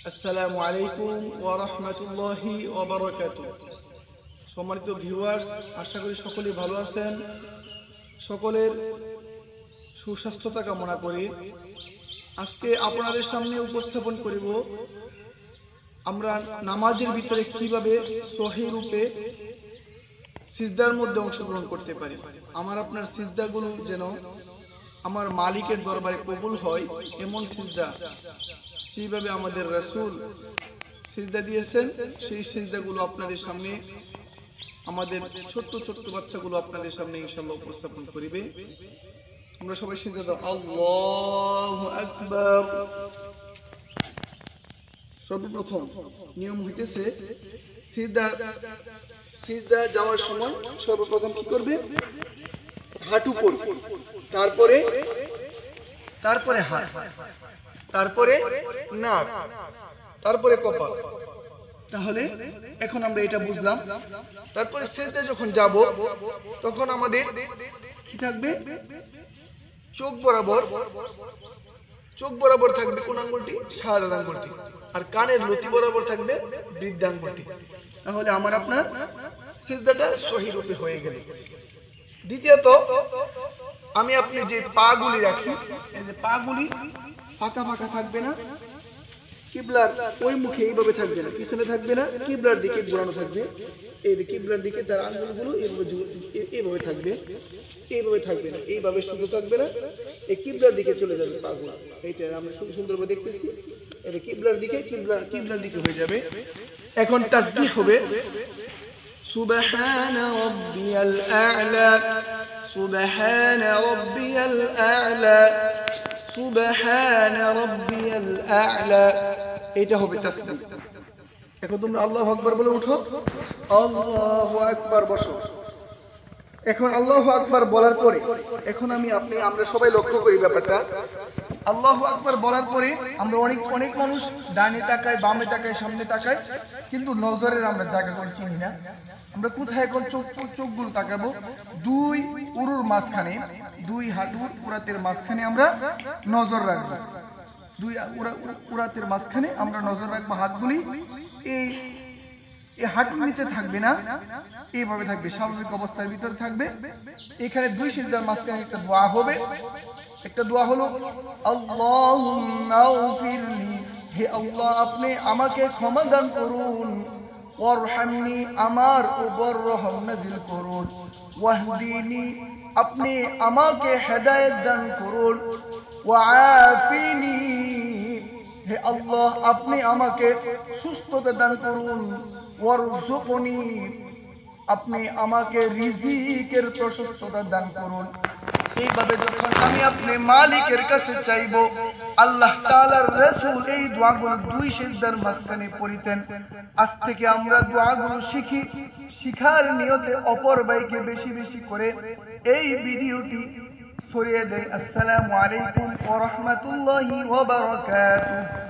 আসসালামু আলাইকুম ওয়া রাহমাতুল্লাহি ওয়া বারাকাতুহু। সম্মানিত ভিউয়ার্স, আশা করি সকলেই ভালো আছেন। সকলের সুস্বাস্থ্যতা কামনা করি। আজকে আপনাদের সামনে উপস্থাপন করিব আমরা নামাজের ভিতরে কিভাবে সহিহ রূপে সিজদার মধ্যে অংশগ্রহণ করতে পারি। আমার আপনার সিজদাগুলো যেন আমার মালিকের দরবারে কবুল হয়, এমন সিজদা যেভাবে আমাদের রাসূল সিজদা দিয়েছেন, সেই সিজদাগুলো আপনাদের সামনে আমাদের ছোট্ট ছোট্ট বাচ্চাগুলো আপনাদের সামনে ইনশাআল্লাহ উপস্থাপন করিবে। আমরা সবাই সিজদা দাও, আল্লাহু আকবার। সর্বপ্রথম নিয়ম হইতেছে সিজদা যাওয়ার সময় সর্বপ্রথম কি করবে? হাঁটু করবে, তারপরে হাত, তারপরে নাক, তারপরে কপাল। তাহলে এখন আমরা এটা বুঝলাম। তারপরে সিজদা যখন যাব তখন আমাদের কি থাকবে? চোখ বরাবর থাকবে কোন আঙ্গুলটি? শাহাদাত আঙ্গুলটি। আর কানের লতি বরাবর থাকবে বৃদ্ধ আঙ্গুলটি। তাহলে আমার আপনার সিজদাটা সহিহ রূপে হয়ে গেল। দ্বিতীয়ত, আমি আপনি যে পাগুলি রাখি, এই যে পাগুলি ফাঁকা থাকবে না, কিবলার ওই মুখে এইভাবে থাকবে না, পিছনে থাকবে না, কিবলার দিকে ঘোরানো থাকবে। এই যে কিবলার দিকে তার আঙ্গুলগুলো এইভাবে থাকবে না, এইভাবে শুধু থাকবে না, এই কিবলার দিকে চলে যাবে পাগুলো। এইটা আমরা সুন্দরভাবে দেখতেছি। এটা কিবলার দিকে হয়ে যাবে। এখন তাসবিহ হবে সুবহানা রাব্বিয়াল আ'লা, সুবহানা রাব্বিয়াল আ'লা, সুবহানা রাব্বিয়াল আ'লা। এটা হবে তাসবিহ। এখন তোমরা আল্লাহু আকবার বলে উঠো, আল্লাহু আকবার বসো। এখন আল্লাহু আকবার বলার পরে এখন আমরা সবাই লক্ষ্য করি ব্যাপারটা। আল্লাহু আকবার বলার পরে আমরা অনেক মানুষ ডানে তাকায়, বামে তাকায়, সামনে তাকায়, কিন্তু নজরের আমরা জায়গাগুলো চিনি না। আমরা কোথায় এখন চোখগুলো তাকাবো? দুই উরুর মাঝখানে, দুই হাঁটুর উরাতের মাঝখানে আমরা নজর রাখবো। দুই উরাতের মাঝখানে আমরা নজর রাখবো। হাতগুলি এই হাঁটুর নিচে থাকবে না, এইভাবে থাকবে, স্বাভাবিক অবস্থার ভিতরে থাকবে। এখানে দুই সিজদার মাঝখানে একটা দোয়া হবে। একটা দোয়া হলো আল্লাহুম্মা গফিরলি, হে আল্লাহ আপনি আমাকে ক্ষমা দান করুন, ওয়ারহামনি আমার উপর রহম নাযিল করুন, ওয়াহদিনি আপনি আমাকে হেদায়েত দান করুন, ওয়াআফিনি হে আল্লাহ আপনি আমাকে সুস্থতা দান করুন, ওয়ারযুকনি আপনি আমাকে রিজিকের প্রশস্ততা দান করুন। এইভাবে যখন আমি আপনি মালিকের কাছে চাইব, আল্লাহ তাআলার রাসূল এই দোয়াগুলো দুই সিজদার মাঝখানে পড়িতেন। আজ থেকে আমরা দোয়াগুলো শিখার নিয়তে অপর ভাইকে বেশি করে এই ভিডিওটি ছড়িয়ে দেই। আসসালামু আলাইকুম ওয়া রাহমাতুল্লাহি ওয়া বারাকাতুহু।